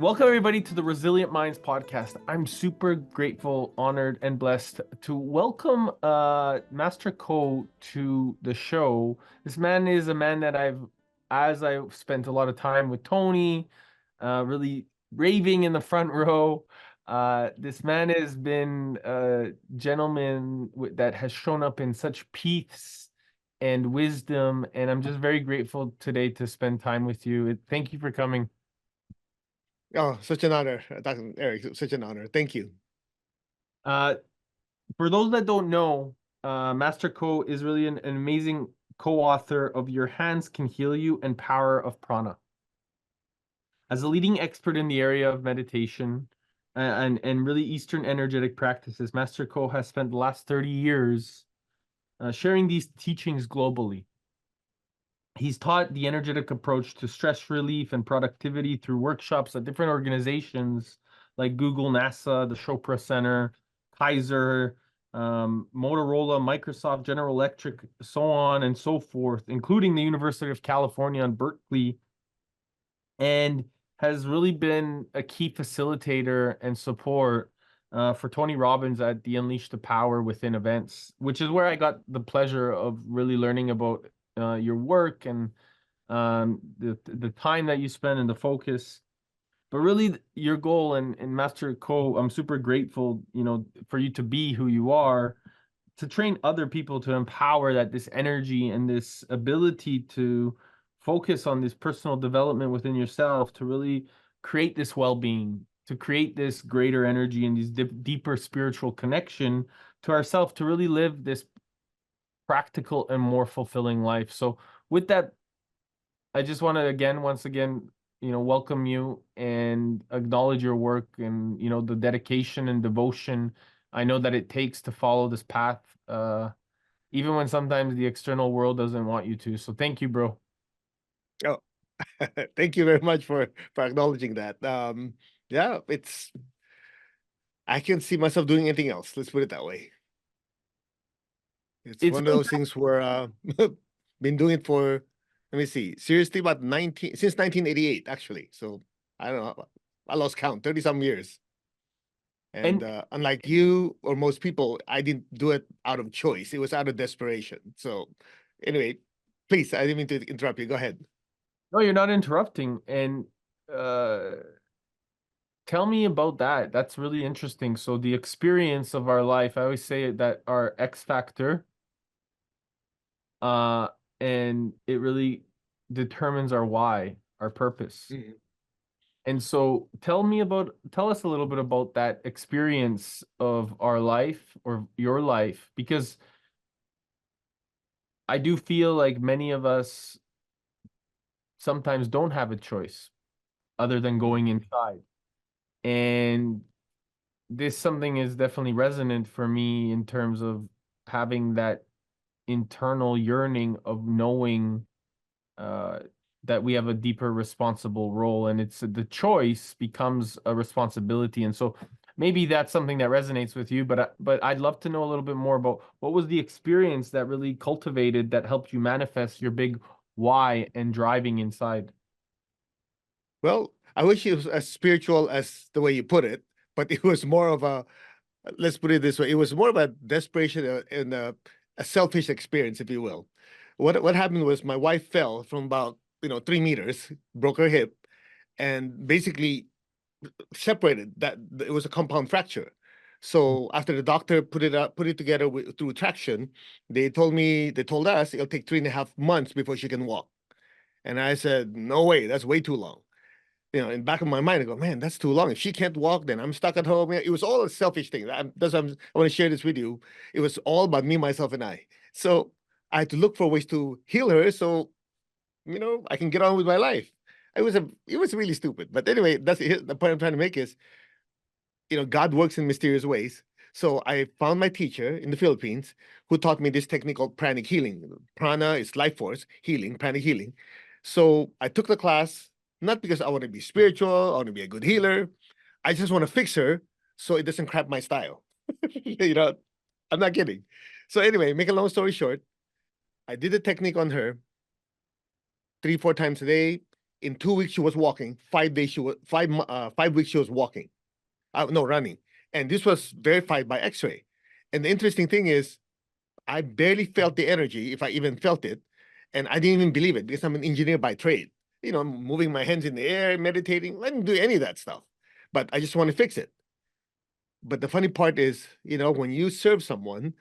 Welcome, everybody, to the Resilient Minds podcast. I'm super grateful, honored, and blessed to welcome Master Ko to the show. This man is a man that I've spent a lot of time with Tony, really raving in the front row. This man has been a gentleman that has shown up in such peace and wisdom, and I'm just very grateful today to spend time with you. Thank you for coming. Oh, such an honor, Dr. Eric. Such an honor. Thank you. For those that don't know, Master Ko is really an amazing co-author of Your Hands Can Heal You and Power of Prana. As a leading expert in the area of meditation and really Eastern energetic practices, Master Ko has spent the last 30 years sharing these teachings globally. He's taught the energetic approach to stress relief and productivity through workshops at different organizations like Google, NASA, the Chopra Center, Kaiser, Motorola, Microsoft, General Electric, so on and so forth, including the University of California in Berkeley, and has really been a key facilitator and support for Tony Robbins at the Unleash the Power Within events, which is where I got the pleasure of really learning about your work and the time that you spend and the focus. But really, your goal and Master Ko, I'm super grateful, for you to be who you are, to train other people to empower this energy and this ability to focus on this personal development within yourself, to really create this well-being, to create this greater energy and this deeper spiritual connection to ourselves, to really live this practical and more fulfilling life. So with that, I just want to once again, welcome you and acknowledge your work and, the dedication and devotion I know that it takes to follow this path, even when sometimes the external world doesn't want you to. So thank you, bro. Oh, thank you very much for acknowledging that. Yeah, I can't see myself doing anything else. Let's put it that way. It's It's one of those things where been doing it for, let me see, seriously about 1988 actually. So I don't know, I lost count, 30 some years. And unlike you or most people, I didn't do it out of choice. It was out of desperation. So anyway, please, I didn't mean to interrupt you. Go ahead. No, you're not interrupting. And tell me about that. That's really interesting. So the experience of our life, I always say that our X factor, and it really determines our why, our purpose. Mm-hmm. And so tell us a little bit about that experience of our life or your life, because I do feel like many of us sometimes don't have a choice other than going inside. And this something is definitely resonant for me in terms of having that internal yearning of knowing that we have a deeper responsible role, and it's the choice becomes a responsibility. And so maybe that's something that resonates with you, but I'd love to know a little bit more about what was the experience that really cultivated, that helped you manifest your big why and driving inside. Well, I wish it was as spiritual as the way you put it, but it was more of a, let's put it this way, it was more of a desperation and a selfish experience, if you will. What happened was my wife fell from about 3 meters, broke her hip, and basically separated. That it was a compound fracture. So after the doctor put it together through traction, they told us it'll take 3.5 months before she can walk. And I said, no way, that's way too long. In the back of my mind, I go, man, that's too long. If she can't walk, then I'm stuck at home. It was all a selfish thing. I want to share this with you. It was all about me, myself, and I. So I had to look for ways to heal her, so I can get on with my life. It was really stupid. But anyway, that's the point I'm trying to make is, God works in mysterious ways. So I found my teacher in the Philippines who taught me this technique called pranic healing. Prana is life force healing, pranic healing. So I took the class, not because I want to be spiritual, I want to be a good healer. I just want to fix her so it doesn't crap my style. I'm not kidding. So anyway, make a long story short, I did the technique on her 3-4 times a day, In 2 weeks, she was walking. 5 days, 5 weeks, she was walking. No, running. And this was verified by X-ray. And the interesting thing is, I barely felt the energy, if I even felt it. And I didn't even believe it because I'm an engineer by trade. You know, I'm moving my hands in the air, meditating. I didn't do any of that stuff. But I just want to fix it. But the funny part is, you know, when you serve someone,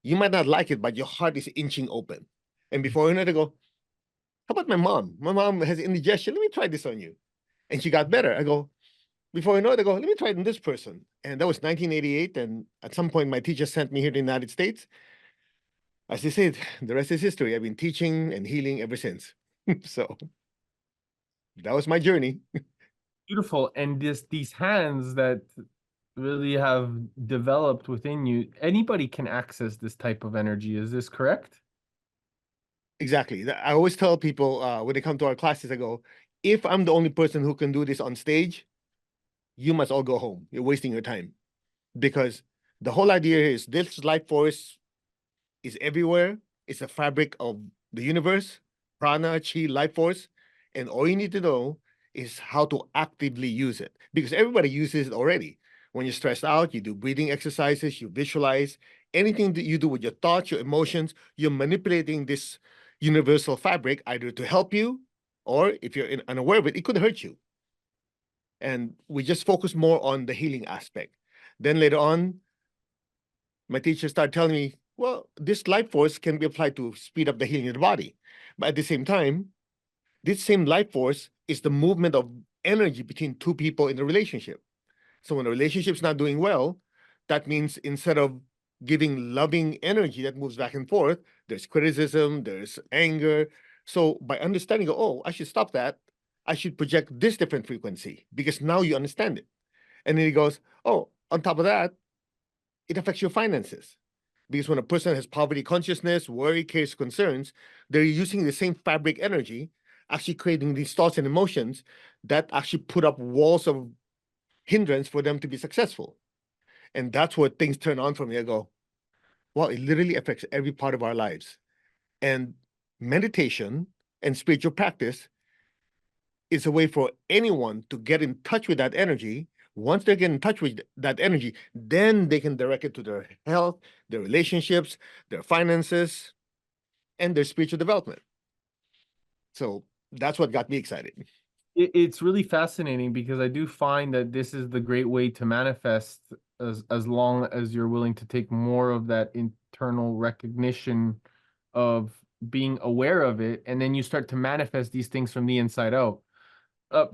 you might not like it, but your heart is inching open. And before you know it, they go, how about my mom? My mom has indigestion. Let me try this on you. And she got better. I go, before you know it, I go, let me try it on this person. And that was 1988. And at some point, my teacher sent me here to the United States. As they said, the rest is history. I've been teaching and healing ever since. So that was my journey. Beautiful. And these hands that really have developed within you, anybody can access this type of energy. Is this correct? Exactly. I always tell people when they come to our classes, I go, if I'm the only person who can do this on stage, you must all go home. You're wasting your time. Because the whole idea is this life force is everywhere. It's a fabric of the universe, prana, chi, life force. And all you need to know is how to actively use it. Because everybody uses it already. When you're stressed out, you do breathing exercises, you visualize. Anything that you do with your thoughts, your emotions, you're manipulating this universal fabric either to help you, or if you're unaware of it, it could hurt you. And we just focus more on the healing aspect. Then later on, my teacher started telling me, well, this life force can be applied to speed up the healing of the body. But at the same time, this same life force is the movement of energy between two people in a relationship. So when a relationship's not doing well, that means instead of giving loving energy that moves back and forth, there's criticism, there's anger. So by understanding, oh, I should stop that. I should project this different frequency because now you understand it. And then he goes, oh, on top of that, it affects your finances. Because when a person has poverty consciousness, worry, cares, concerns, they're using the same fabric energy, actually creating these thoughts and emotions that actually put up walls of hindrance for them to be successful. And that's where things turn on for me. I go, well, it literally affects every part of our lives. And meditation and spiritual practice is a way for anyone to get in touch with that energy. Once they get in touch with that energy, then they can direct it to their health, their relationships, their finances, and their spiritual development. So that's what got me excited. It's really fascinating because I do find that this is the great way to manifest as long as you're willing to take more of that internal recognition of being aware of it, and then you start to manifest these things from the inside out.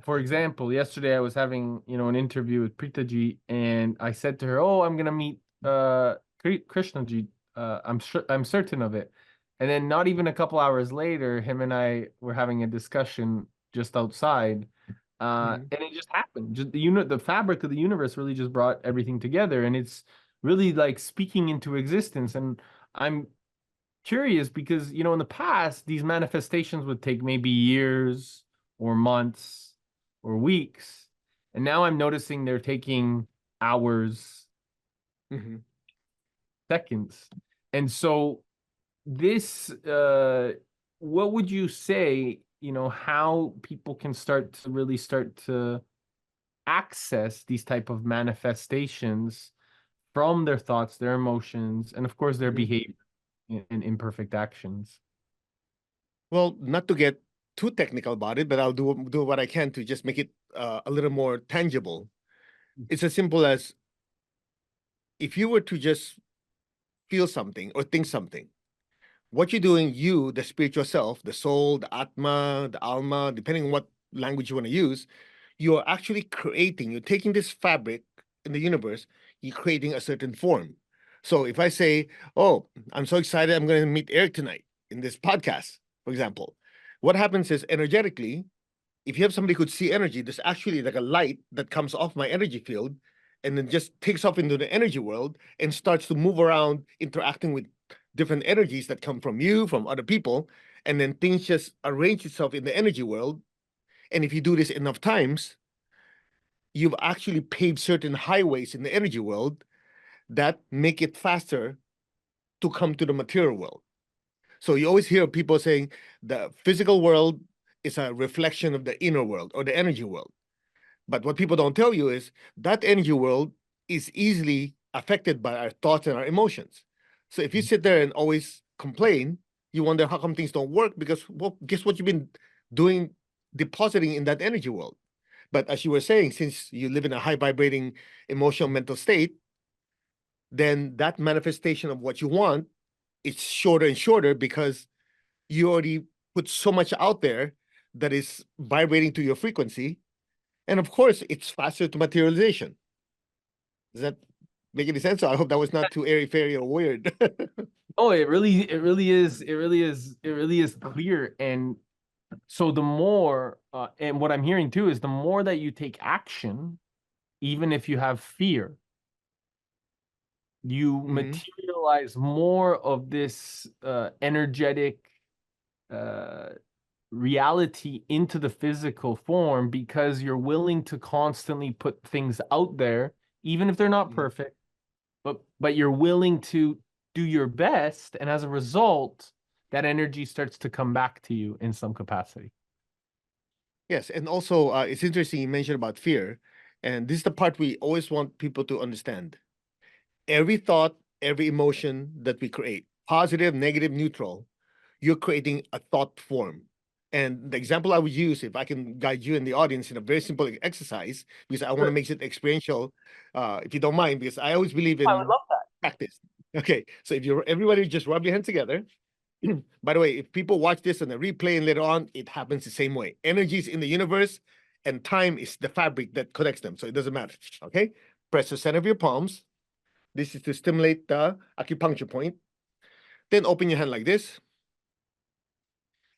For example, yesterday I was having, an interview with Pritaji, and I said to her, "Oh, I'm gonna meet Krishnaji. I'm certain of it." And then not even a couple hours later, him and I were having a discussion just outside, and it just happened. Just the fabric of the universe really just brought everything together, and it's really like speaking into existence. And I'm curious because in the past these manifestations would take maybe years or months or weeks, and now I'm noticing they're taking hours, seconds. And so this what would you say, how people can start to access these type of manifestations from their thoughts, their emotions, and of course their behavior and imperfect actions? Well, not to get too technical about it, but I'll do what I can to just make it a little more tangible. It's as simple as if you were to just feel something or think something, what you're doing, you, the spiritual self, the soul, the atma, the alma, depending on what language you want to use, you're actually creating, you're taking this fabric in the universe, you're creating a certain form. So if I say, oh, I'm so excited, I'm going to meet Eric tonight in this podcast, for example, what happens is energetically, if you have somebody who could see energy, there's actually like a light that comes off my energy field and then just takes off into the energy world and starts to move around, interacting with different energies that come from you, from other people, and then things just arrange itself in the energy world. And if you do this enough times, you've actually paved certain highways in the energy world that make it faster to come to the material world. So you always hear people saying the physical world is a reflection of the inner world or the energy world. But what people don't tell you is that energy world is easily affected by our thoughts and our emotions. So if you sit there and always complain, you wonder how come things don't work, because, well, guess what you've been doing, depositing in that energy world. But as you were saying, since you live in a high vibrating emotional mental state, then that manifestation of what you want is shorter and shorter, because you already put so much out there that is vibrating to your frequency. And of course, it's faster to materialization. Does that make any sense? So I hope that was not too airy-fairy or weird. Oh, it really is clear. And so the more, and what I'm hearing too is the more that you take action, even if you have fear, you materialize more of this energetic reality into the physical form, because you're willing to constantly put things out there, even if they're not perfect, but you're willing to do your best, and as a result, that energy starts to come back to you in some capacity. Yes, and also it's interesting you mentioned about fear, and this is the part we always want people to understand. Every thought, every emotion that we create, positive, negative, neutral, you're creating a thought form. And the example I would use, if I can guide you in the audience in a very simple exercise, because I want to make it experiential, if you don't mind, because I always believe I would in love that. practice. Okay, so if you're everybody just rub your hands together. By the way, if people watch this on a replay and later on, it happens the same way. Energy is in the universe, and time is the fabric that connects them. So it doesn't matter. Okay, press the center of your palms. This is to stimulate the acupuncture point. Then open your hand like this,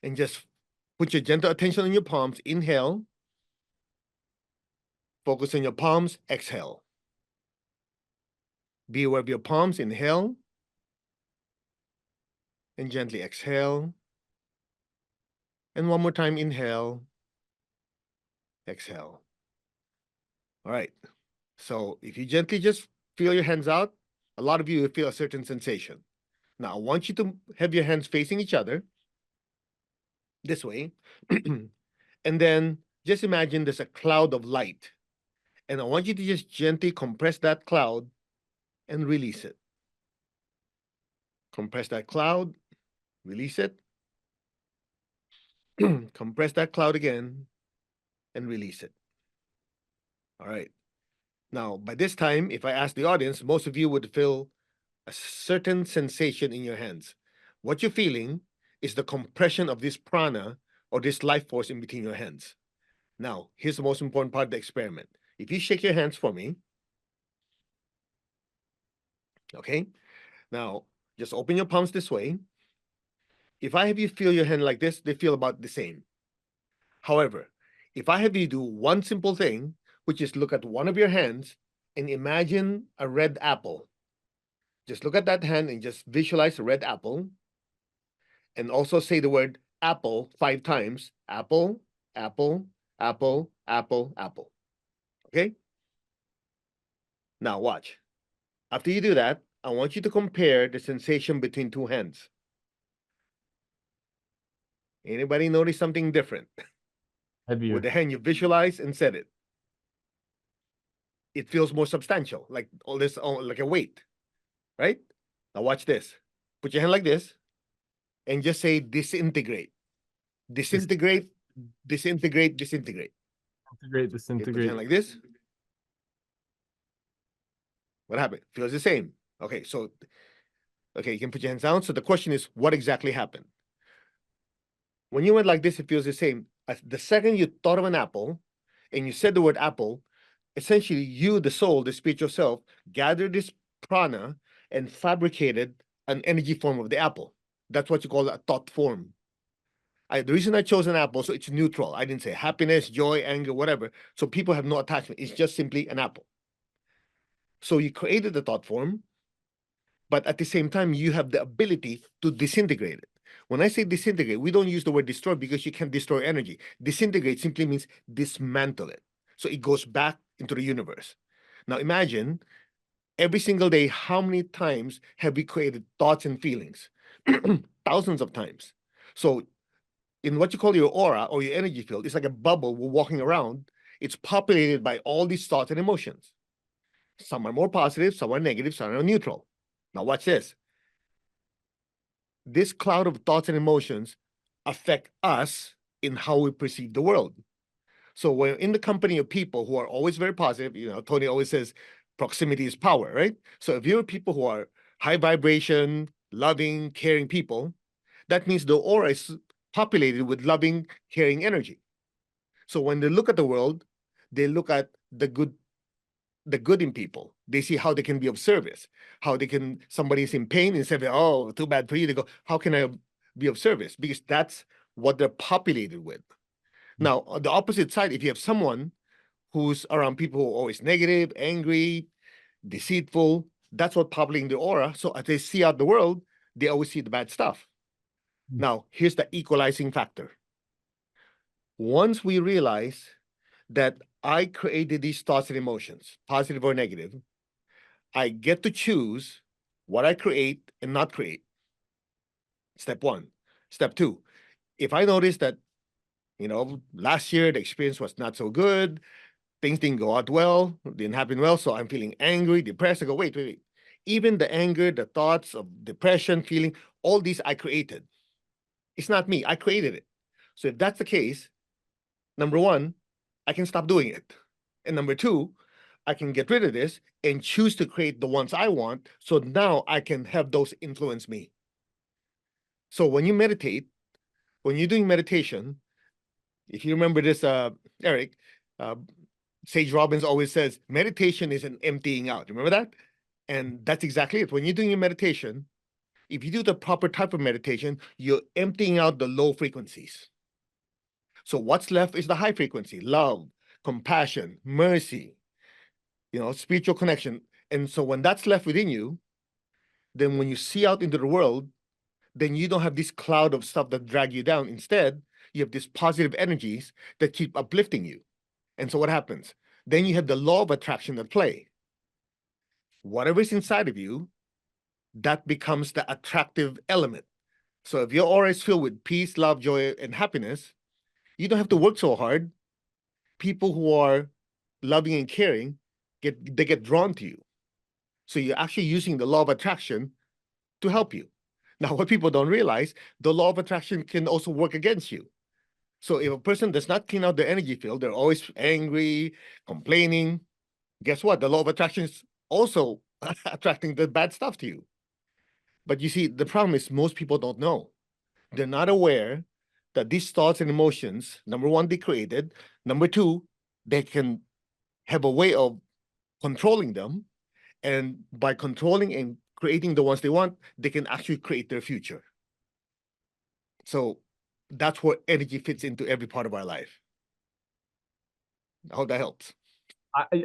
and just put your gentle attention on your palms. Inhale. Focus on your palms. Exhale. Be aware of your palms. Inhale. And gently exhale. And one more time, inhale. Exhale. All right. So if you gently just feel your hands out, a lot of you will feel a certain sensation. Now, I want you to have your hands facing each other this way. And then just imagine there's a cloud of light. And I want you to just gently compress that cloud and release it. Compress that cloud, release it. Compress that cloud again and release it. All right. Now, by this time, if I ask the audience, most of you would feel a certain sensation in your hands. What you're feeling is the compression of this prana or this life force in between your hands. Now, here's the most important part of the experiment. If you shake your hands for me, okay? Now, just open your palms this way. If I have you feel your hand like this, they feel about the same. However, if I have you do one simple thing, which is look at one of your hands and imagine a red apple. Just look at that hand and just visualize a red apple. And also say the word apple 5 times. Apple, apple, apple, apple, apple. Okay? Now watch. After you do that, I want you to compare the sensation between two hands. Anybody notice something different? Heavier. With the hand you visualize and set it. It feels more substantial, like all this, like a weight, right? Now watch this. Put your hand like this and just say disintegrate. Disintegrate, disintegrate, disintegrate. Integrate, Okay, put your disintegrate. hand like this. What happened? Feels the same. Okay, so, okay, you can put your hands down. So the question is, what exactly happened? When you went like this, it feels the same. The second you thought of an apple and you said the word apple, essentially you, the soul, the spiritual self, gathered this prana and fabricated an energy form of the apple. That's what you call a thought form. The reason I chose an apple, so it's neutral. I didn't say happiness, joy, anger, whatever. So people have no attachment. It's just simply an apple. So you created the thought form, but at the same time, you have the ability to disintegrate it. When I say disintegrate, we don't use the word destroy because you can't destroy energy. Disintegrate simply means dismantle it. So it goes back into the universe. Now imagine every single day, how many times have we created thoughts and feelings? Thousands of times. So in what you call your aura or your energy field, it's like a bubble we're walking around. It's populated by all these thoughts and emotions. Some are more positive, some are negative, some are neutral. Now watch this. This cloud of thoughts and emotions affect us in how we perceive the world. So when in the company of people who are always very positive, Tony always says proximity is power, right? So if you're people who are high vibration, loving, caring people, that means the aura is populated with loving, caring energy. So when they look at the world, they look at the good in people. They see how they can be of service, how they can, somebody is in pain, instead of, oh, too bad for you, they go, how can I be of service? Because that's what they're populated with. Now, on the opposite side, if you have someone who's around people who are always negative, angry, deceitful, that's what populating the aura. So as they see out the world, they always see the bad stuff. Now, here's the equalizing factor. Once we realize that I created these thoughts and emotions, positive or negative, I get to choose what I create and not create. Step one. Step two, if I notice that, last year the experience was not so good, things didn't go out well, didn't happen well, so I'm feeling angry, depressed, I go, wait. Even the anger, the thoughts of depression, feeling, all these I created. It's not me, I created it. So if that's the case, number one, I can stop doing it. And number two, I can get rid of this and choose to create the ones I want. So now I can have those influence me. So when you meditate, when you're doing meditation, if you remember this, Eric, uh, Sage Robbins always says, meditation is an emptying out. Remember that? And that's exactly it. When you're doing your meditation, if you do the proper type of meditation, you're emptying out the low frequencies. So what's left is the high frequency, love, compassion, mercy, spiritual connection. And so when that's left within you, then when you see out into the world, then you don't have this cloud of stuff that drag you down. Instead, you have these positive energies that keep uplifting you. And so what happens? Then you have the law of attraction at play. Whatever's inside of you, that becomes the attractive element. So if your aura is filled with peace, love, joy, and happiness, you don't have to work so hard. People who are loving and caring, they get drawn to you. So you're actually using the law of attraction to help you. Now, what people don't realize, the law of attraction can also work against you. So if a person does not clean out their energy field, they're always angry, complaining, guess what? The law of attraction is also attracting the bad stuff to you. But you see, the problem is most people don't know. They're not aware that these thoughts and emotions, number one, they created. Number two, they can have a way of controlling them. And by controlling and creating the ones they want, they can actually create their future. So that's where energy fits into every part of our life. I hope that helps.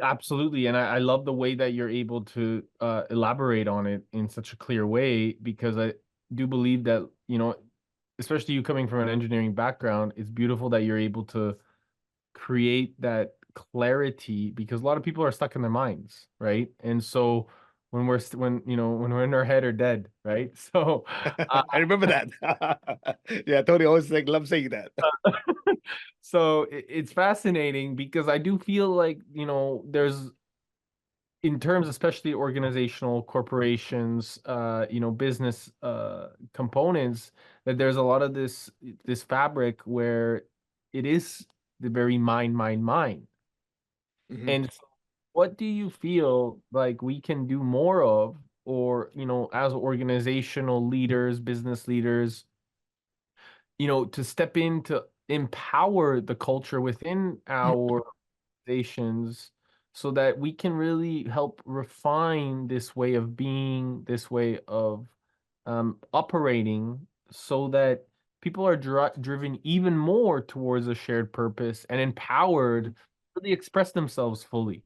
Absolutely, and I love the way that you're able to elaborate on it in such a clear way, because I do believe that, especially you coming from an engineering background, it's beautiful that you're able to create that clarity, because a lot of people are stuck in their minds, right? And so when we're in our head or dead, right? So I remember that. Yeah, Tony always loves saying that. so it's fascinating, because I do feel like, there's, in terms especially organizational corporations, business components, that there's a lot of this fabric where it is the very mind. Mhm. And so what do you feel like we can do more of, or, as organizational leaders, business leaders, to step in to empower the culture within our organizations, so that we can really help refine this way of being, this way of operating, so that people are driven even more towards a shared purpose and empowered to really express themselves fully.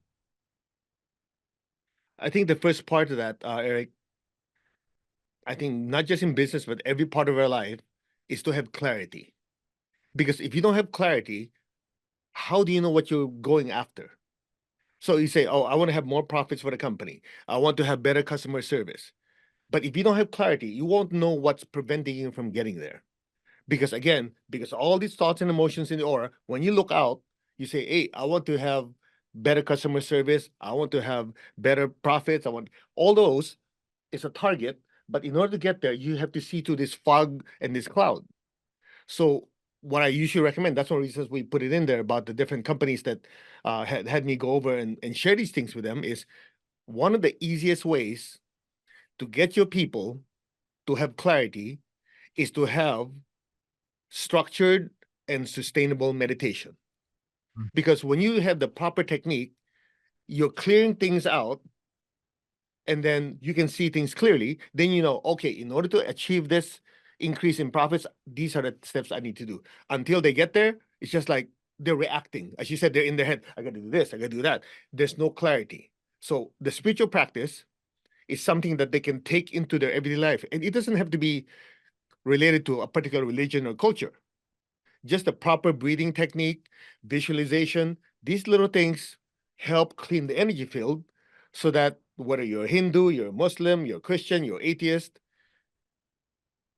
I think the first part of that, Eric, I think not just in business, but every part of our life is to have clarity. Because if you don't have clarity, how do you know what you're going after? So you say, oh, I want to have more profits for the company. I want to have better customer service. But if you don't have clarity, you won't know what's preventing you from getting there. Because again, because all these thoughts and emotions in the aura, when you look out, you say, hey, I want to have better customer service. I want to have better profits. I want all those is a target. But in order to get there, you have to see through this fog and this cloud. So what I usually recommend, that's one of the reasons we put it in there about the different companies that had me go over and share these things with them, is one of the easiest ways to get your people to have clarity is to have structured and sustainable meditation. Mm. Because when you have the proper technique, you're clearing things out and then you can see things clearly. Then you know, okay, in order to achieve this increase in profits, these are the steps I need to do. Until they get there, it's just like they're reacting. As you said, they're in their head. I got to do this, I got to do that. There's no clarity. So the spiritual practice is something that they can take into their everyday life. And it doesn't have to be related to a particular religion or culture. Just a proper breathing technique, visualization, these little things help clean the energy field so that whether you're a Hindu, you're a Muslim, you're a Christian, you're atheist,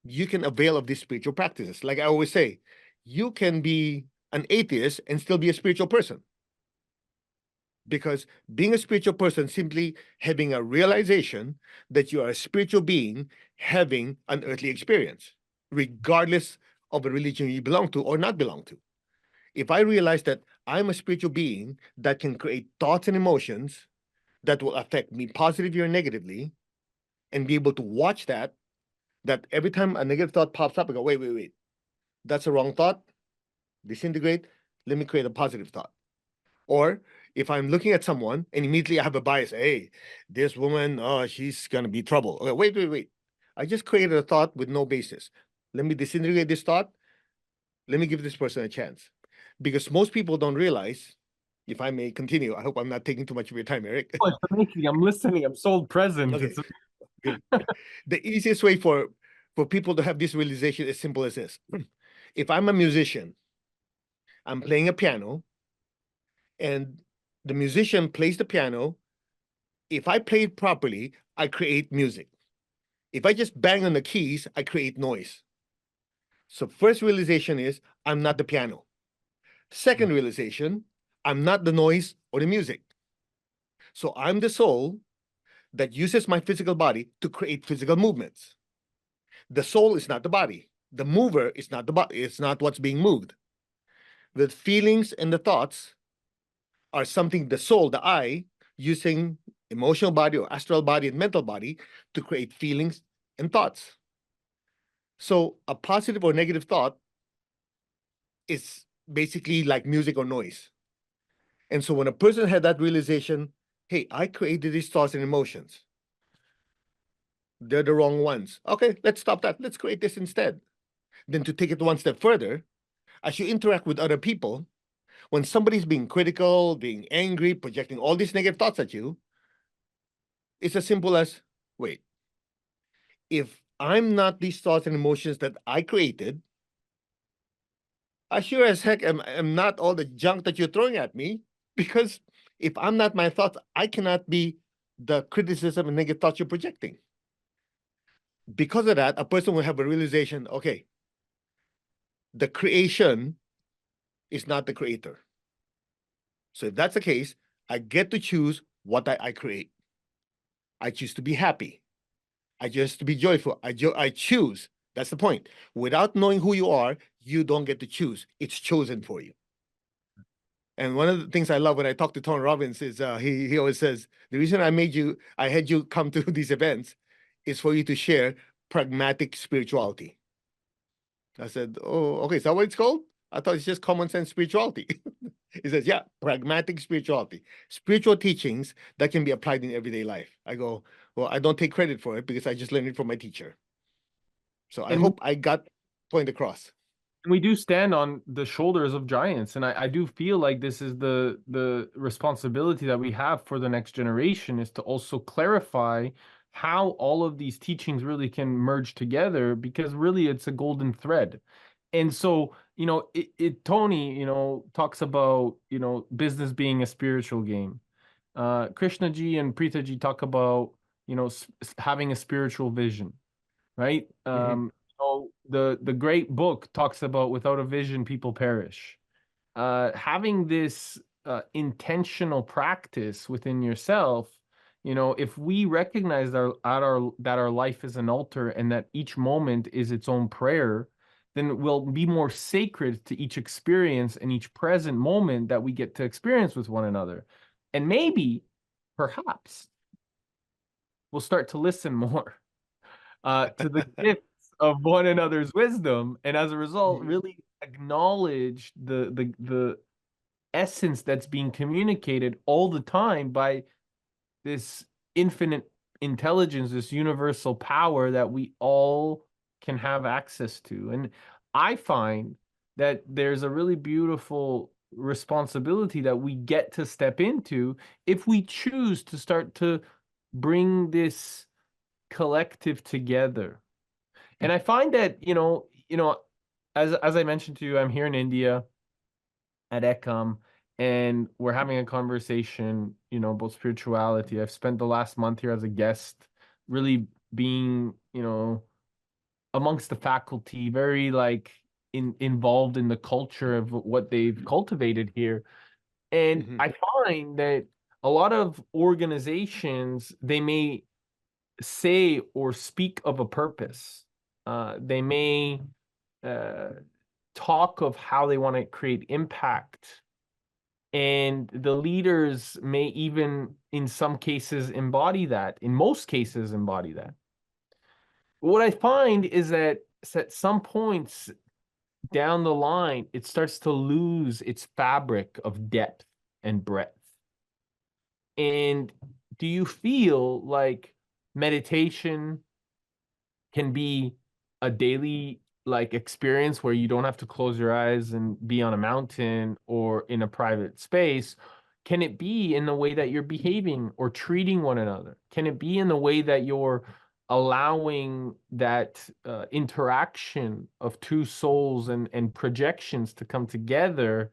you can avail of these spiritual practices. Like I always say, you can be an atheist and still be a spiritual person. Because being a spiritual person, simply having a realization that you are a spiritual being having an earthly experience, regardless of a religion you belong to or not belong to. If I realize that I'm a spiritual being that can create thoughts and emotions that will affect me positively or negatively, and be able to watch that every time a negative thought pops up, I go, wait, that's a wrong thought, disintegrate, let me create a positive thought. Or if I'm looking at someone and immediately I have a bias, hey, this woman, oh, she's gonna be trouble. Okay, wait. I just created a thought with no basis. Let me disintegrate this thought. Let me give this person a chance. Because most people don't realize, if I may continue, I hope I'm not taking too much of your time, Eric. Oh, it's amazing. I'm listening. I'm sold present. Okay, It's good. The easiest way for people to have this realization is simple as this. If I'm a musician, I'm playing a piano, and the musician plays the piano. If I play it properly, I create music. If I just bang on the keys, I create noise. So first realization is I'm not the piano. Second realization, I'm not the noise or the music. So I'm the soul that uses my physical body to create physical movements. The soul is not the body. The mover is not the body. It's not what's being moved. The feelings and the thoughts are something the soul, the I, using emotional body or astral body and mental body to create feelings and thoughts. So a positive or negative thought is basically like music or noise. And so when a person had that realization, hey, I created these thoughts and emotions, they're the wrong ones. Okay, let's stop that. Let's create this instead. Then to take it one step further, as you interact with other people, when somebody's being critical, being angry, projecting all these negative thoughts at you, it's as simple as, wait, if I'm not these thoughts and emotions that I created, I sure as heck am not all the junk that you're throwing at me. Because if I'm not my thoughts, I cannot be the criticism and negative thoughts you're projecting. Because of that, a person will have a realization, okay, the creation is not the creator. So if that's the case, I get to choose what I create. I choose to be happy. I choose to be joyful. I choose. That's the point. Without knowing who you are, you don't get to choose. It's chosen for you. And one of the things I love when I talk to Tony Robbins is he always says, the reason I had you come to these events is for you to share pragmatic spirituality. I said, oh, okay, is that what it's called? I thought it's just common sense spirituality. He says, yeah, pragmatic spirituality, spiritual teachings that can be applied in everyday life. I go, well, I don't take credit for it because I just learned it from my teacher. So I and hope I got point across. we do stand on the shoulders of giants, and I do feel like this is the responsibility that we have for the next generation, is to also clarify how all of these teachings really can merge together, because really it's a golden thread. And so, Tony, talks about, business being a spiritual game. Krishna ji and Preeta ji talk about, having a spiritual vision, right? Mhm. The great book talks about without a vision, people perish. Having this intentional practice within yourself, if we recognize that our life is an altar and that each moment is its own prayer, then we'll be more sacred to each experience and each present moment that we get to experience with one another. And maybe, perhaps, we'll start to listen more to the gifts of one another's wisdom, and as a result, really acknowledge the essence that's being communicated all the time by this infinite intelligence, this universal power that we all can have access to. And I find that there's a really beautiful responsibility that we get to step into if we choose to start to bring this collective together. And I find that, as I mentioned to you, I'm here in India at Ekam, and we're having a conversation, about spirituality. I've spent the last month here as a guest, really being, amongst the faculty, very like involved in the culture of what they've cultivated here. And I find that a lot of organizations, they may say or speak of a purpose. They may talk of how they want to create impact. And the leaders may even, in some cases, embody that. In most cases, embody that. What I find is that at some points down the line, it starts to lose its fabric of depth and breadth. And do you feel like meditation can be a daily like experience where you don't have to close your eyes and be on a mountain or in a private space? Can it be in the way that you're behaving or treating one another? Can it be in the way that you're allowing that interaction of two souls and projections to come together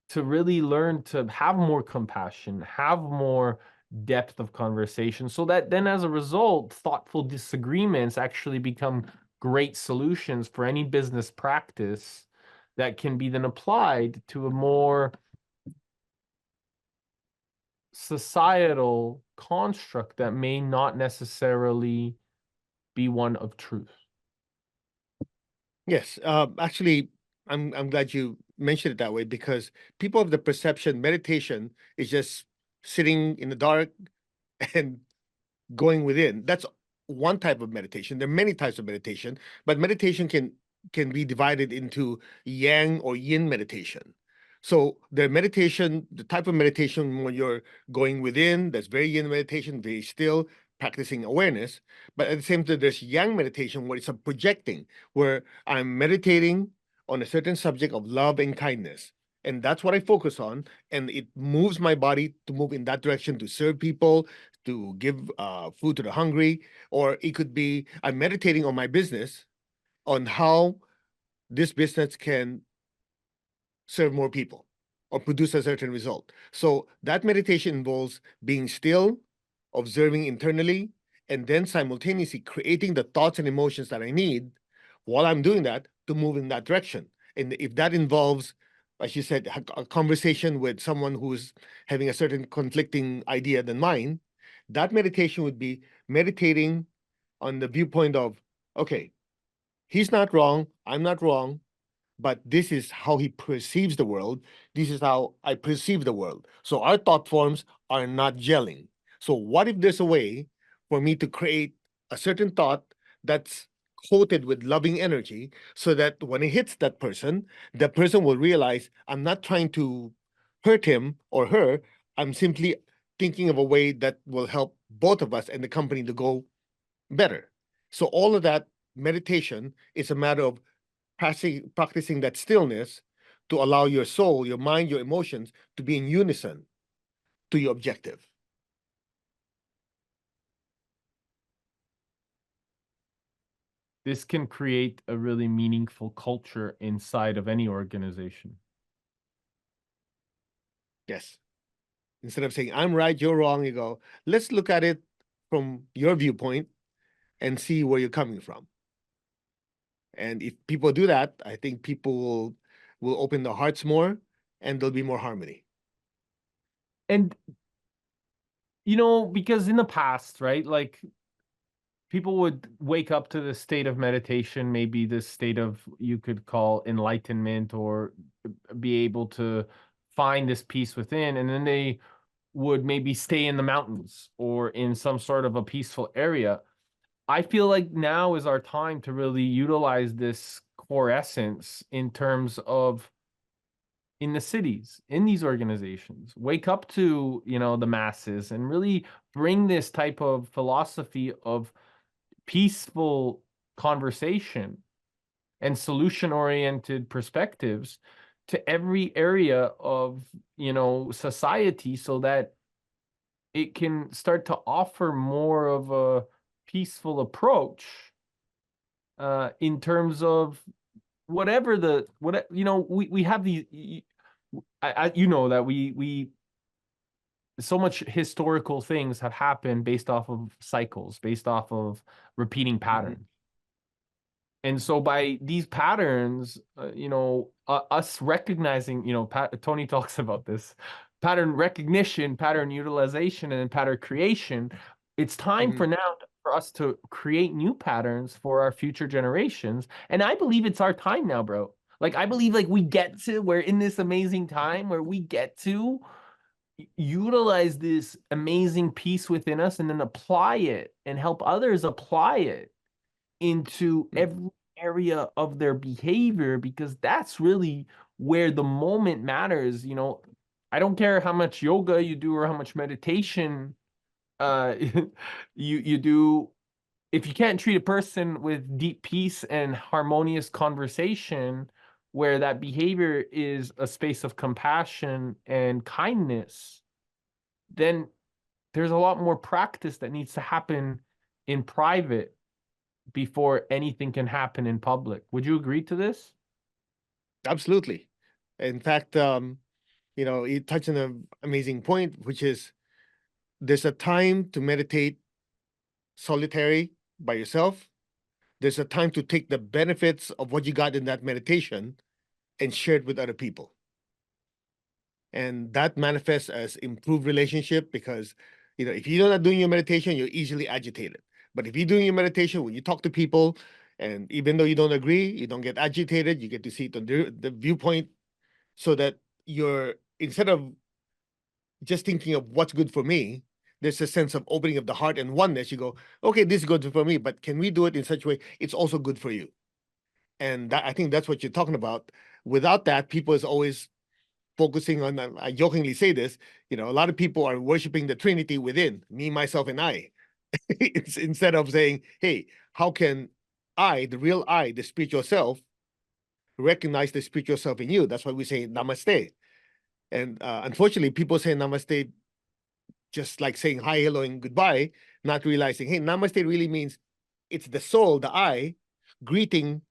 to really learn to have more compassion, have more depth of conversation, so that then as a result, thoughtful disagreements actually become great solutions for any business practice that can be then applied to a more societal construct that may not necessarily be one of truth. Yes, actually, I'm glad you mentioned it that way, because people have the perception meditation is just sitting in the dark and going within. That's one type of meditation. There are many types of meditation, but meditation can be divided into yang or yin meditation. So the type of meditation when you're going within, that's very yin meditation, very still, practicing awareness. But at the same time, there's yang meditation where it's a projecting, where I'm meditating on a certain subject of love and kindness. And that's what I focus on. And it moves my body to move in that direction, to serve people, to give food to the hungry. Or it could be I'm meditating on my business, on how this business can serve more people or produce a certain result. So that meditation involves being still, observing internally, and then simultaneously creating the thoughts and emotions that I need while I'm doing that to move in that direction. And if that involves, as you said, a conversation with someone who's having a certain conflicting idea than mine, that meditation would be meditating on the viewpoint of, okay, he's not wrong, I'm not wrong, but this is how he perceives the world. This is how I perceive the world. So our thought forms are not gelling. So what if there's a way for me to create a certain thought that's coated with loving energy, so that when it hits that person, the person will realize I'm not trying to hurt him or her. I'm simply thinking of a way that will help both of us and the company to go better. So all of that meditation is a matter of practicing that stillness to allow your soul, your mind, your emotions to be in unison to your objective. This can create a really meaningful culture inside of any organization. Yes. Instead of saying, I'm right, you're wrong, you go, let's look at it from your viewpoint and see where you're coming from. And if people do that, I think people will open their hearts more, and there'll be more harmony. And you know, because in the past, right, like people would wake up to this state of meditation, maybe this state of, you could call enlightenment, or be able to find this peace within, and then they would maybe stay in the mountains or in some sort of a peaceful area. I feel like now is our time to really utilize this core essence in terms of, in the cities, in these organizations, wake up to, you know, the masses, and really bring this type of philosophy of peaceful conversation and solution oriented perspectives to every area of, you know, society, so that it can start to offer more of a peaceful approach in terms of whatever the, what, you know, we have these, you know, that we so much historical things have happened based off of cycles, based off of repeating patterns. And so by these patterns, you know, us recognizing, you know, Tony talks about this pattern recognition, pattern utilization, and pattern creation. It's time for now for us to create new patterns for our future generations. And I believe it's our time now, bro. Like, I believe like we're in this amazing time where we get to utilize this amazing piece within us, and then apply it and help others apply it into every area of their behavior, because that's really where the moment matters. You know, I don't care how much yoga you do or how much meditation you do. If you can't treat a person with deep peace and harmonious conversation, where that behavior is a space of compassion and kindness, then there's a lot more practice that needs to happen in private before anything can happen in public. Would you agree to this? Absolutely. In fact, you know, you touched on an amazing point, which is there's a time to meditate solitary by yourself. There's a time to take the benefits of what you got in that meditation and share it with other people. And that manifests as improved relationship, because, you know, if you're not doing your meditation, you're easily agitated. But if you're doing your meditation, when you talk to people, and even though you don't agree, you don't get agitated, you get to see it on the viewpoint, so that you're, instead of just thinking of what's good for me, there's a sense of opening of the heart and oneness. You go, okay, this is good for me, but can we do it in such a way it's also good for you? And that, I think that's what you're talking about. Without that, people is always focusing on, I jokingly say this, you know, a lot of people are worshiping the Trinity within, me, myself, and I. It's, instead of saying, hey, how can I, the real I, the spiritual self, recognize the spiritual self in you? That's why we say namaste. And unfortunately, people say namaste just like saying hi, hello, and goodbye, not realizing, hey, namaste really means it's the soul, the I, greeting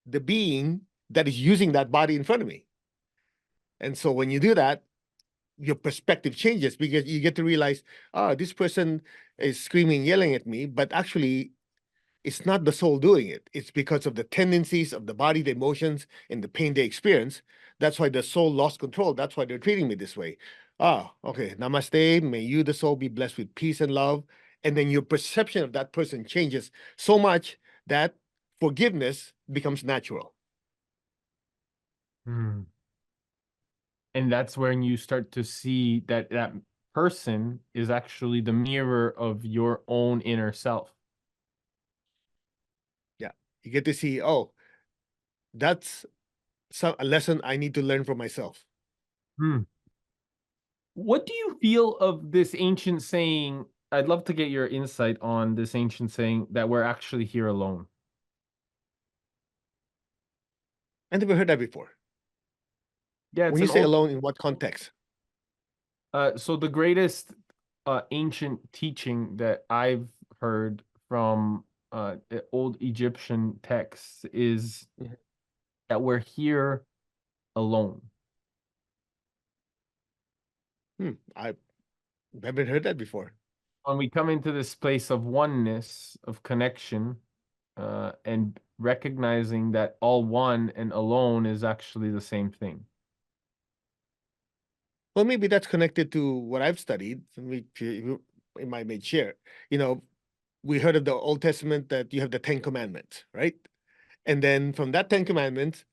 the being that is using that body in front of me. And so when you do that, your perspective changes, because you get to realize, oh, this person is screaming, yelling at me, but actually it's not the soul doing it. It's because of the tendencies of the body, the emotions, and the pain they experience. That's why the soul lost control. That's why they're treating me this way. Ah, okay. Namaste. May you, the soul, be blessed with peace and love. And then your perception of that person changes so much that forgiveness becomes natural. And that's when you start to see that that person is actually the mirror of your own inner self. Yeah. You get to see, oh, that's a lesson I need to learn for myself. What do you feel of this ancient saying? I'd love to get your insight on this ancient saying that we're actually here alone. I never heard that before. Yeah, it's When you an say old. alone, in what context? So the greatest ancient teaching that I've heard from old Egyptian texts is that we're here alone. I haven't heard that before. When we come into this place of oneness, of connection, and recognizing that all one and alone is actually the same thing. Well, maybe that's connected to what I've studied, which it might may share. You know, we heard of the Old Testament that you have the Ten Commandments, right? And then from that Ten Commandments,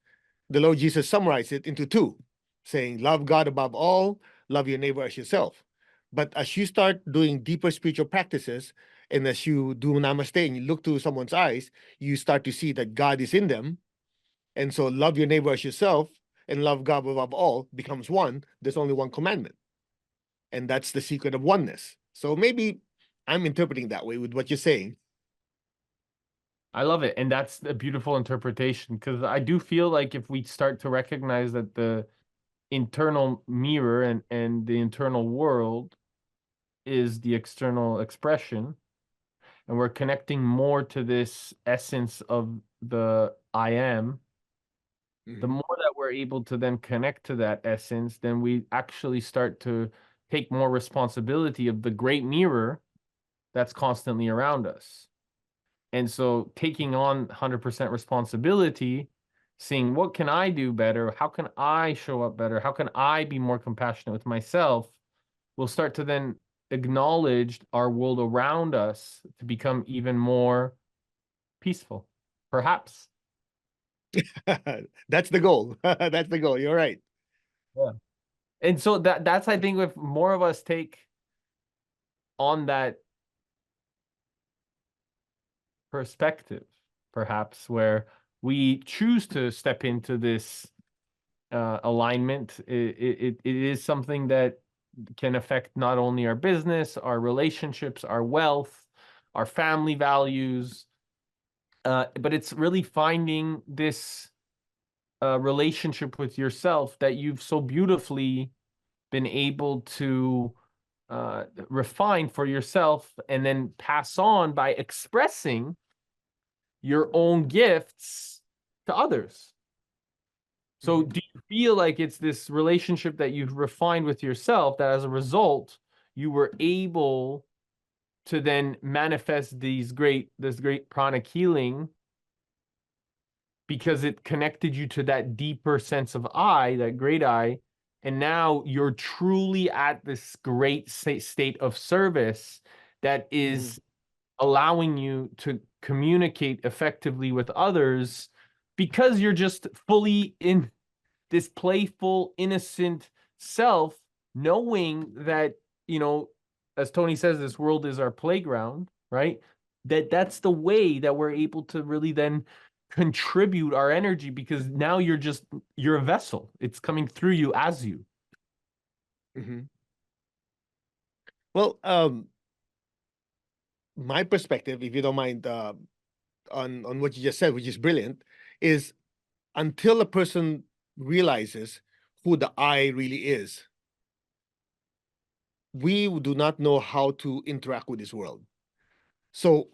the Lord Jesus summarized it into two, saying, love God above all, love your neighbor as yourself. But as you start doing deeper spiritual practices, and as you do namaste and you look to someone's eyes, you start to see that God is in them. And so love your neighbor as yourself and love God above all becomes one. There's only one commandment. And that's the secret of oneness. So maybe I'm interpreting that way with what you're saying. I love it. And that's a beautiful interpretation, because I do feel like if we start to recognize that the internal mirror and the internal world is the external expression, and we're connecting more to this essence of the I am, the more that we're able to then connect to that essence, then we actually start to take more responsibility of the great mirror that's constantly around us. And so taking on 100% responsibility, seeing what can I do better? How can I show up better? How can I be more compassionate with myself? We'll start to then acknowledge our world around us to become even more peaceful, perhaps. That's the goal. That's the goal. You're right. Yeah. And so that's, I think, if more of us take on that perspective, perhaps, where we choose to step into this alignment, it is something that can affect not only our business, our relationships, our wealth, our family values, but it's really finding this relationship with yourself that you've so beautifully been able to refine for yourself and then pass on by expressing your own gifts to others. So do you feel like it's this relationship that you've refined with yourself that as a result, you were able to then manifest this great pranic healing because it connected you to that deeper sense of I, that great I, and now you're truly at this great state of service that is allowing you to communicate effectively with others because you're just fully in this playful, innocent self, knowing that, as Tony says, this world is our playground, right? That's the way that we're able to really then contribute our energy, because now you're a vessel. It's coming through you as you. Well, my perspective, if you don't mind, on what you just said, which is brilliant, is until a person realizes who the I really is, we do not know how to interact with this world. So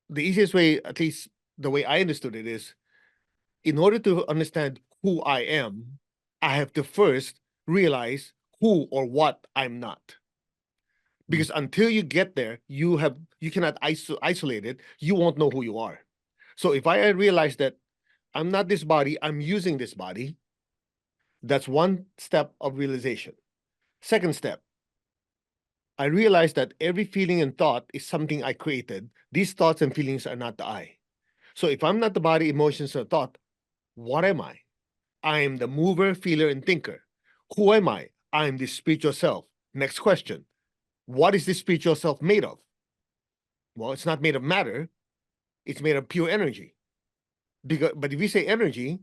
the easiest way, at least the way I understood it, is in order to understand who I am, I have to first realize who or what I'm not. Because until you get there, you cannot isolate it. You won't know who you are. So if I realize that I'm not this body, I'm using this body, that's one step of realization. Second step, I realize that every feeling and thought is something I created. These thoughts and feelings are not the I. So if I'm not the body, emotions, or thought, what am I? I am the mover, feeler, and thinker. Who am I? I am the spiritual self. Next question. What is this spiritual self made of? Well, it's not made of matter. It's made of pure energy. But if you say energy,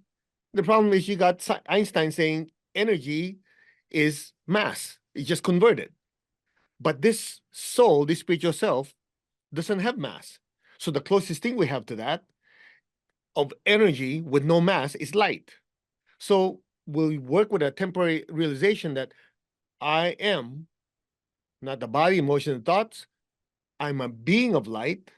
the problem is you got Einstein saying energy is mass. It's just converted. But this soul, this spiritual self, doesn't have mass. So the closest thing we have to that of energy with no mass is light. So we'll work with a temporary realization that I am not the body, emotion, and thoughts. I'm a being of light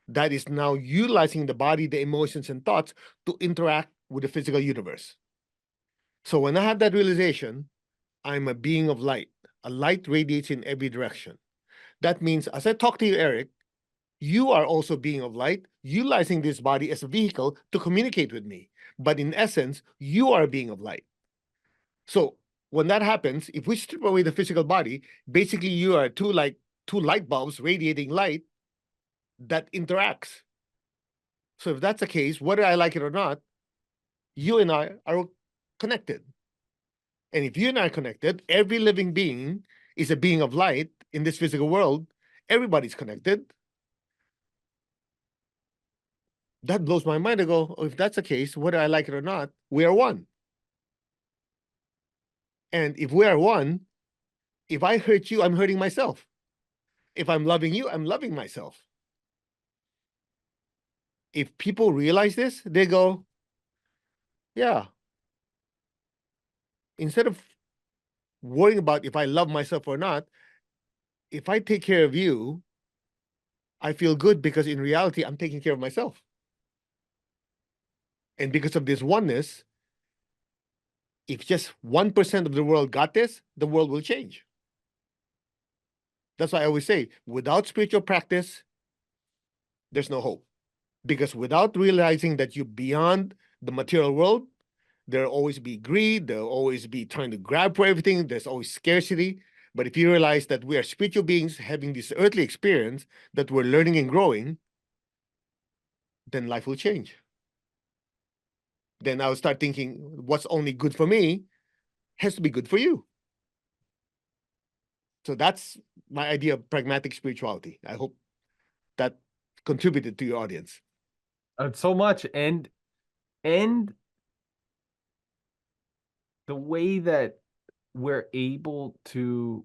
that is now utilizing the body, the emotions, and thoughts to interact with the physical universe. So when I have that realization, I'm a being of light. A light radiates in every direction. That means as I talk to you, Eric, you are also being of light, utilizing this body as a vehicle to communicate with me. But in essence, you are a being of light. So when that happens, if we strip away the physical body, basically you are two light bulbs radiating light that interacts. So if that's the case, whether I like it or not, you and I are connected. And if you and I are connected, every living being is a being of light in this physical world. Everybody's connected. That blows my mind to go, oh, if that's the case, whether I like it or not, we are one. And if we are one, if I hurt you, I'm hurting myself. If I'm loving you, I'm loving myself. If people realize this, they go, yeah, instead of worrying about if I love myself or not, if I take care of you, I feel good because in reality, I'm taking care of myself. And because of this oneness, if just 1% of the world got this, the world will change. That's why I always say, without spiritual practice, there's no hope. Because without realizing that you're beyond the material world, there'll always be greed, there'll always be trying to grab for everything, there's always scarcity. But if you realize that we are spiritual beings having this earthly experience, that we're learning and growing, then life will change. Then I'll start thinking, what's only good for me has to be good for you. So that's my idea of pragmatic spirituality. I hope that contributed to your audience. So much. And the way that we're able to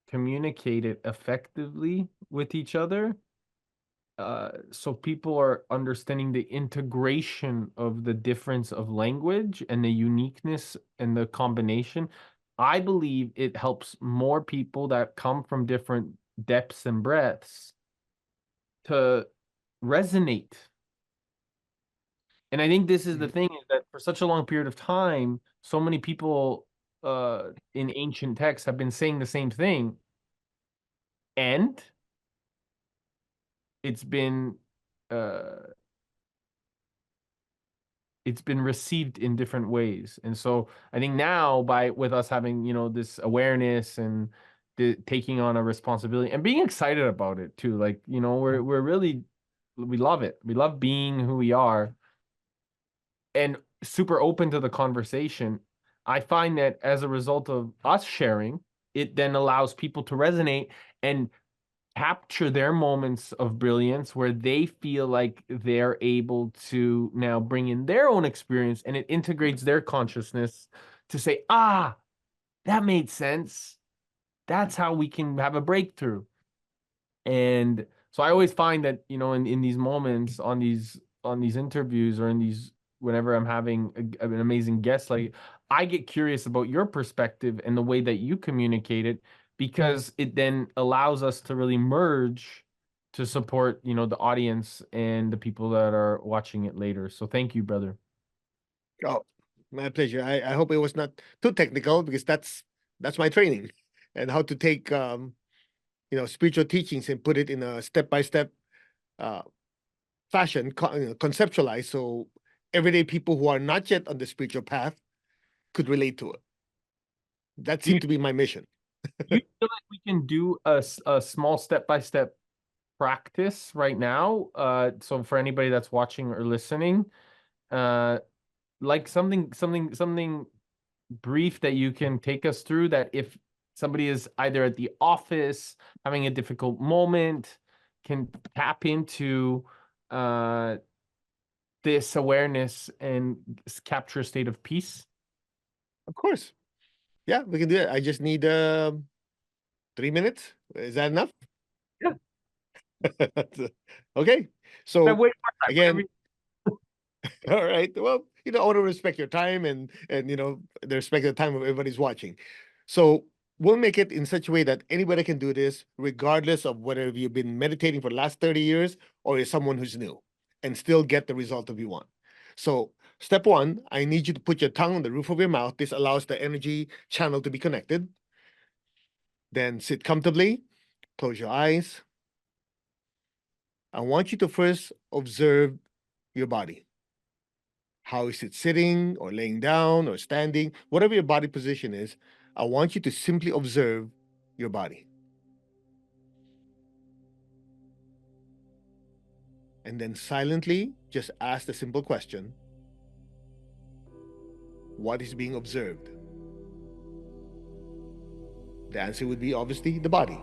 communicate it effectively with each other, so people are understanding the integration of the difference of language and the uniqueness and the combination. I believe it helps more people that come from different depths and breadths to resonate. And I think this is the thing, is that for such a long period of time, so many people in ancient texts have been saying the same thing. And it's been received in different ways. And so I think now, with us having, this awareness and taking on a responsibility and being excited about it too, like, we're really, we love it. We love being who we are and super open to the conversation. I find that as a result of us sharing, it then allows people to resonate and capture their moments of brilliance where they feel like they're able to now bring in their own experience, and it integrates their consciousness to say, that made sense. That's how we can have a breakthrough. And so I always find that, in these moments, on these interviews, or in these, whenever I'm having an amazing guest, like, I get curious about your perspective and the way that you communicate it, because it then allows us to really merge to support, the audience and the people that are watching it later. So thank you, brother. Oh, my pleasure. I hope it was not too technical, because that's my training, and how to take spiritual teachings and put it in a step-by-step fashion, conceptualized, so everyday people who are not yet on the spiritual path could relate to it. That seemed to be my mission. Do you feel like we can do a small step-by-step practice right now? So for anybody that's watching or listening, like something brief that you can take us through, that if somebody is either at the office having a difficult moment, can tap into this awareness and capture a state of peace. Of course. Yeah, we can do it. I just need 3 minutes. Is that enough? Yeah. Okay. So again, Whatever. all right. Well, I want to respect your time and the respect the time of everybody's watching. So we'll make it in such a way that anybody can do this, regardless of whether you've been meditating for the last 30 years or you're someone who's new, and still get the result that you want. So step one, I need you to put your tongue on the roof of your mouth. This allows the energy channel to be connected. Then sit comfortably, close your eyes. I want you to first observe your body. How is it sitting or laying down or standing? Whatever your body position is, I want you to simply observe your body. And then silently just ask the simple question, what is being observed? The answer would be obviously the body.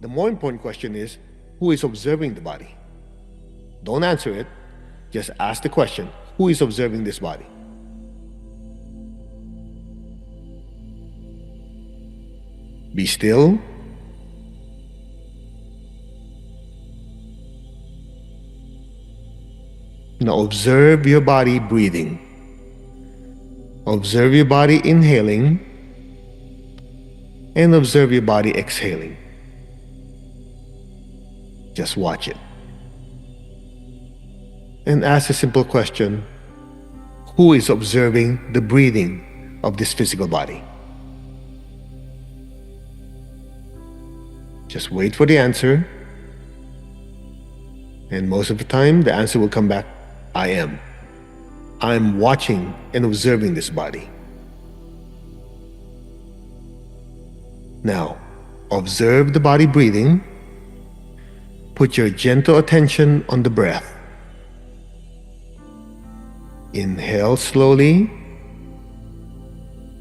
The more important question is, who is observing the body? Don't answer it. Just ask the question, who is observing this body? Be still. Now observe your body breathing. Observe your body inhaling and observe your body exhaling. Just watch it. And ask a simple question, who is observing the breathing of this physical body? Just wait for the answer. And most of the time, the answer will come back, I am. I'm watching and observing this body. Now, observe the body breathing. Put your gentle attention on the breath. Inhale slowly.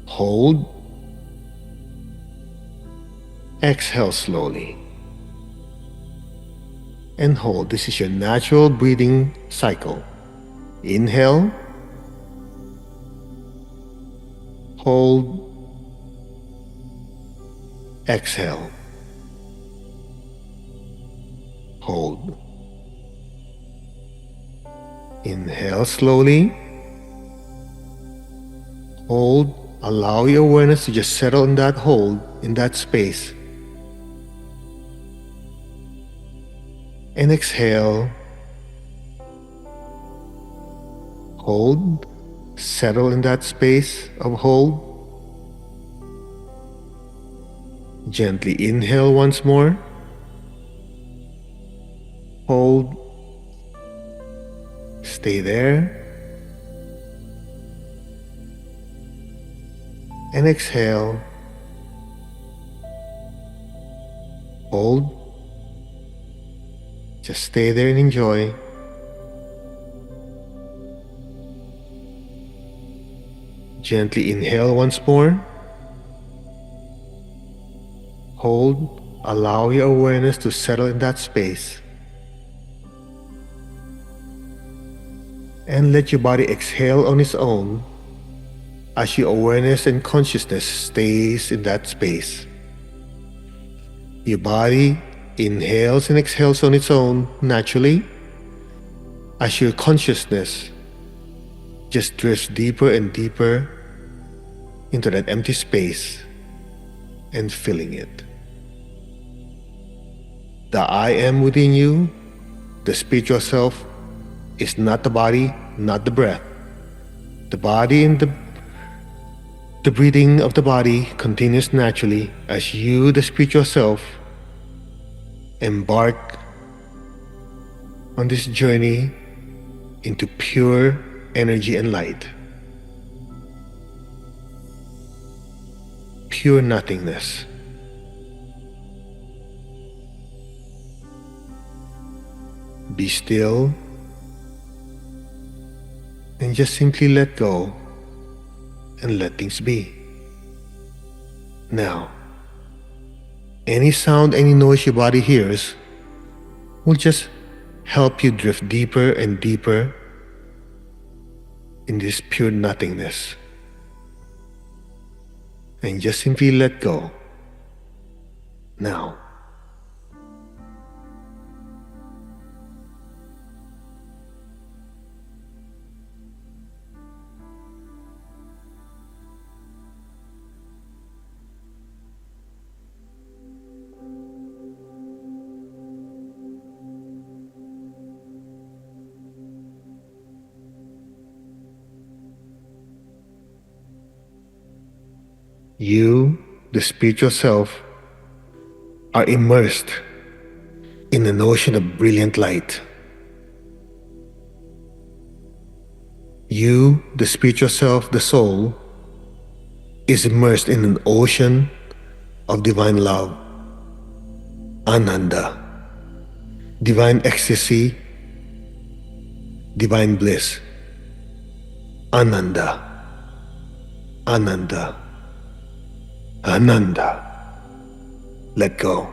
Hold. Exhale slowly. And hold. This is your natural breathing cycle. Inhale. Hold. Exhale. Hold. Inhale slowly. Hold. Allow your awareness to just settle in that hold, in that space. And exhale. Hold. Settle in that space of hold. Gently inhale once more. Hold. Stay there. And exhale. Hold. Just stay there and enjoy. Gently inhale once more. Hold. Allow your awareness to settle in that space. And let your body exhale on its own as your awareness and consciousness stays in that space. Your body inhales and exhales on its own naturally as your consciousness just drifts deeper and deeper into that empty space and filling it. The I am within you, the spiritual self, is not the body, not the breath. The body and the breathing of the body continues naturally as you, the spiritual self, embark on this journey into pure energy and light. Pure nothingness. Be still and just simply let go and let things be. Now, any sound, any noise your body hears will just help you drift deeper and deeper in this pure nothingness. And just simply let go. Now. You, the spiritual self, are immersed in an ocean of brilliant light. You, the spiritual self, the soul, is immersed in an ocean of divine love, Ananda, divine ecstasy, divine bliss. Ananda, Ananda, Ananda. Let go.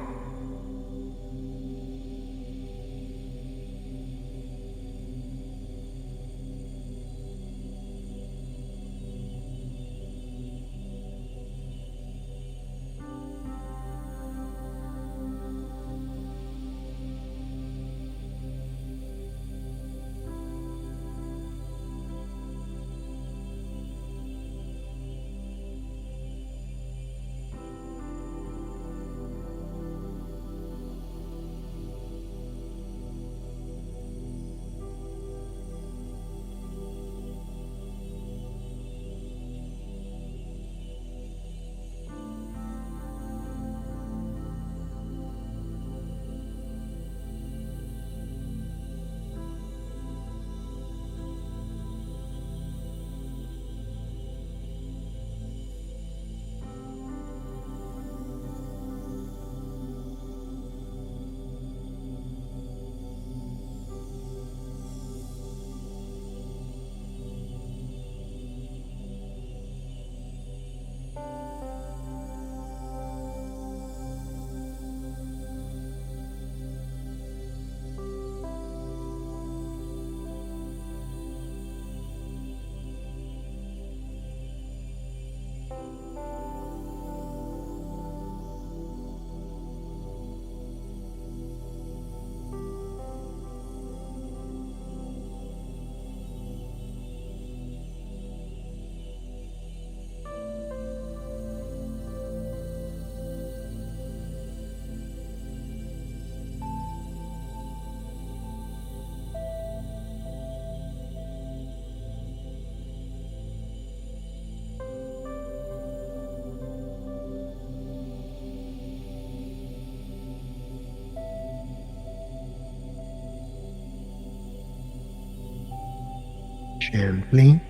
Gently,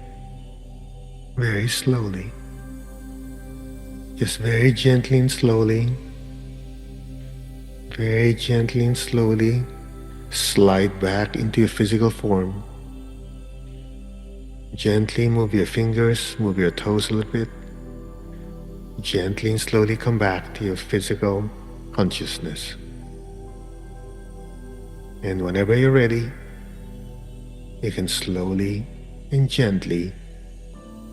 very slowly, just very gently and slowly, very gently and slowly, slide back into your physical form. Gently move your fingers, move your toes a little bit. Gently and slowly come back to your physical consciousness. And whenever you're ready, you can slowly and gently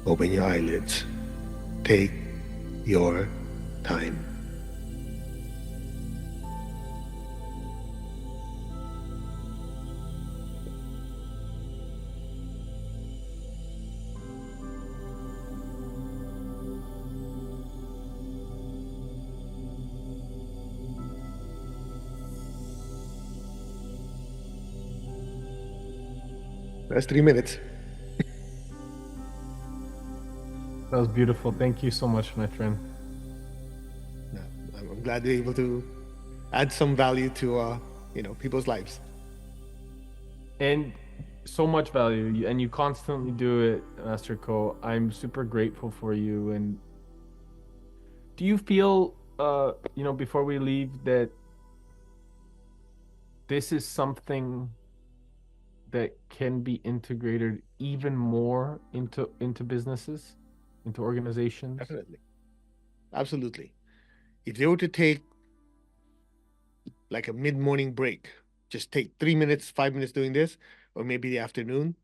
open your eyelids. Take your time. That's 3 minutes. That was beautiful. Thank you so much, my friend. Yeah, I'm glad you're able to add some value to people's lives. And so much value, and you constantly do it, Master Co. I'm super grateful for you. And do you feel, before we leave, that this is something that can be integrated even more into businesses, into organizations? Definitely. Absolutely. If they were to take like a mid-morning break, just take 3 minutes, 5 minutes doing this, or maybe the afternoon,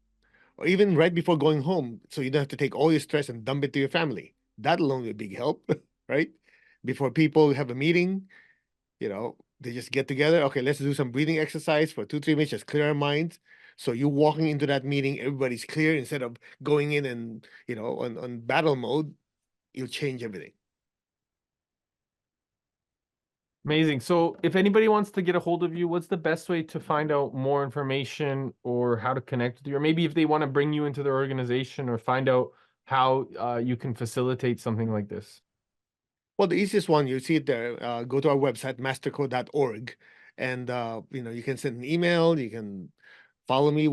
or even right before going home, so you don't have to take all your stress and dump it to your family. That alone would be a big help, right? Before people have a meeting, they just get together. Okay, let's do some breathing exercise for 2, 3 minutes, just clear our minds. So you walking into that meeting, everybody's clear instead of going in and, on battle mode, you'll change everything. Amazing. So if anybody wants to get a hold of you, what's the best way to find out more information or how to connect with you? Or maybe if they want to bring you into their organization or find out how you can facilitate something like this? Well, the easiest one, you see it there. Go to our website, masterco.org, And you can send an email, you can follow me.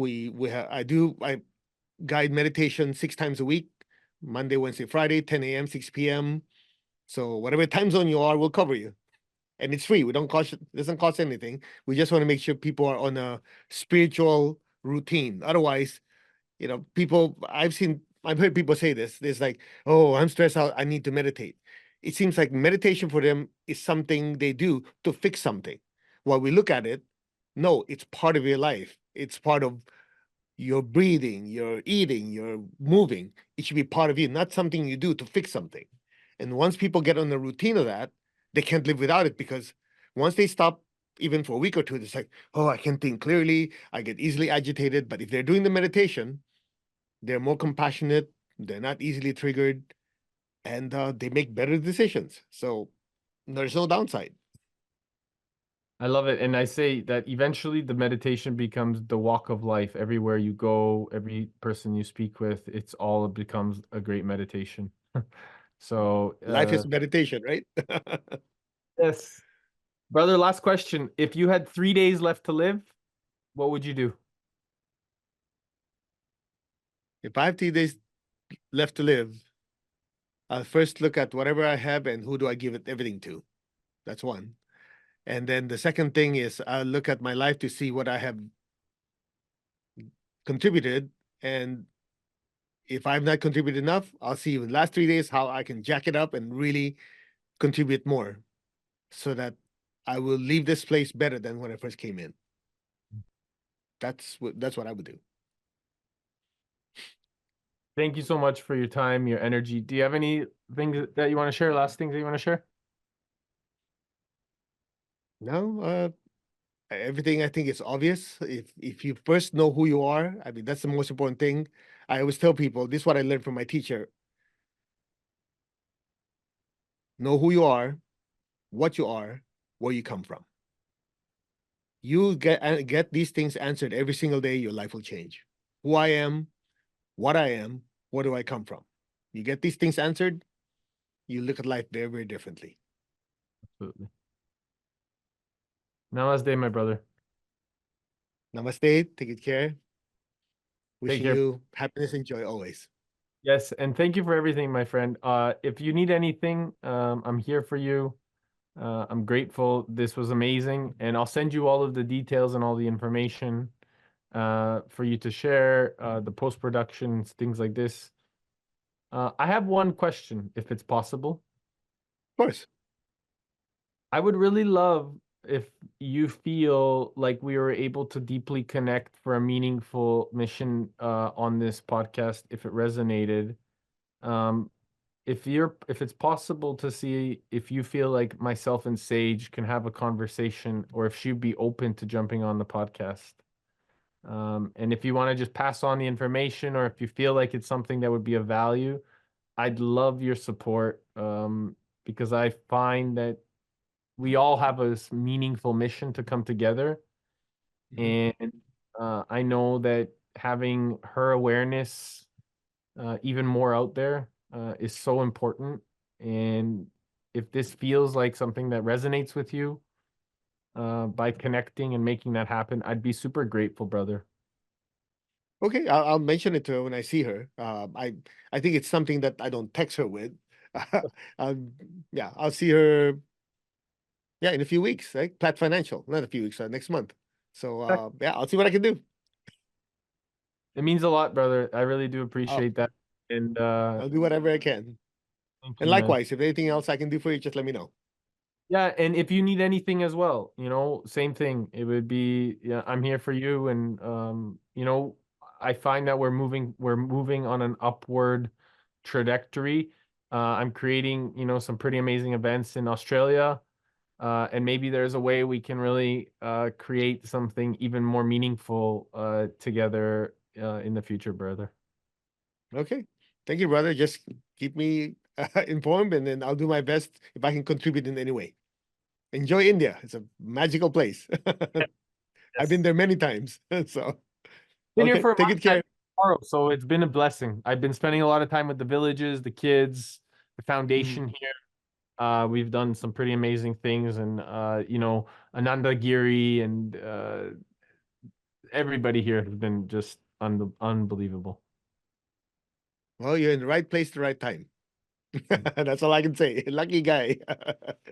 I guide meditation 6 times a week, Monday, Wednesday, Friday, 10 a.m., 6 p.m. So whatever time zone you are, we'll cover you. And it's free. We don't cost It doesn't cost anything. We just want to make sure people are on a spiritual routine. Otherwise, I've heard people say this. There's like, oh, I'm stressed out, I need to meditate. It seems like meditation for them is something they do to fix something. While we look at it, no, it's part of your life. It's part of your breathing, your eating, your moving. It should be part of you, not something you do to fix something. And once people get on the routine of that, they can't live without it, because once they stop, even for a week or two, it's like, oh, I can't think clearly, I get easily agitated. But if they're doing the meditation, they're more compassionate, they're not easily triggered, and they make better decisions. So there's no downside. I love it. And I say that eventually the meditation becomes the walk of life. Everywhere you go, every person you speak with, it becomes a great meditation. So, Life is meditation, right? yes. Brother, last question. If you had 3 days left to live, what would you do? If I have 3 days left to live, I'll first look at whatever I have and who do I give it everything to. That's one. And then the second thing is I'll look at my life to see what I have contributed. And if I've not contributed enough, I'll see in the last 3 days how I can jack it up and really contribute more, so that I will leave this place better than when I first came in. That's what I would do. Thank you so much for your time, your energy. Do you have any things that you want to share? Last things that you want to share? No, everything I think is obvious. If you first know who you are, I mean, that's the most important thing. I always tell people, this is what I learned from my teacher. Know who you are, what you are, where you come from. You get these things answered every single day, your life will change. Who I am, what I am, where do I come from? You get these things answered, you look at life very, very differently. Absolutely. Namaste, my brother. Namaste, take good care. Take Wishing care. you happiness and joy always. Yes, and thank you for everything, my friend. If you need anything, I'm here for you. I'm grateful. This was amazing, and I'll send you all of the details and all the information for you to share, the post-productions, things like this. I have one question, if it's possible. Of course. I would really love if you feel like we were able to deeply connect for a meaningful mission on this podcast, if it resonated. Um, if it's possible to see if you feel like myself and Sage can have a conversation, or if she'd be open to jumping on the podcast. And if you want to just pass on the information, or if you feel like it's something that would be of value, I'd love your support, because I find that we all have a meaningful mission to come together. Mhm. And I know that having her awareness even more out there is so important. And if this feels like something that resonates with you, by connecting and making that happen, I'd be super grateful, brother. Okay, I'll mention it to her when I see her. I think it's something that I don't text her with. um, yeah, I'll see her. Yeah, in a few weeks, right? Plat Financial, not a few weeks, next month. So yeah, I'll see what I can do. It means a lot, brother. I really do I'll, appreciate that. And I'll do whatever I can. thank And you, man. likewise, if anything else I can do for you, just let me know. Yeah, and if you need anything as well, same thing. It would be, yeah, I'm here for you. And I find that we're moving on an upward trajectory. I'm creating, some pretty amazing events in Australia. And maybe there's a way we can really create something even more meaningful together in the future, brother. Okay. Thank you, brother. Just keep me informed, and then I'll do my best if I can contribute in any way. Enjoy India. It's a magical place. I've been Yes. there many times. So, Been here okay. for a Take month good care. tomorrow, so it's been a blessing. I've been spending a lot of time with the villages, the kids, the Mhm. foundation here. We've done some pretty amazing things, and Ananda Giri and everybody here has been just unbelievable. Well, you're in the right place at the right time. That's all I can say. Lucky guy.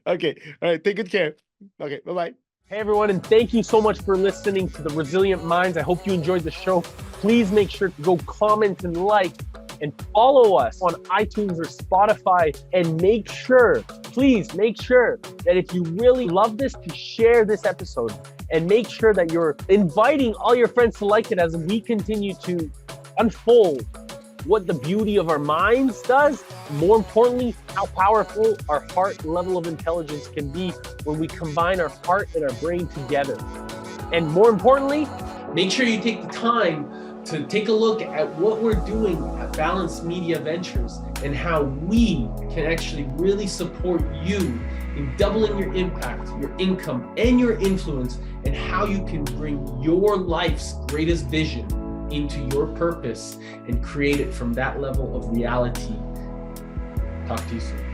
Okay. All right. Take good care. Okay. Bye-bye. Hey everyone, and thank you so much for listening to the Resilient Minds. I hope you enjoyed the show. Please make sure to go comment and like and follow us on iTunes or Spotify, and please make sure that if you really love this, to share this episode, and make sure that you're inviting all your friends to like it as we continue to unfold what the beauty of our minds does. More importantly, how powerful our heart level of intelligence can be when we combine our heart and our brain together. And more importantly, make sure you take the time to take a look at what we're doing at Balanced Media Ventures and how we can actually really support you in doubling your impact, your income, and your influence, and how you can bring your life's greatest vision into your purpose and create it from that level of reality. Talk to you soon.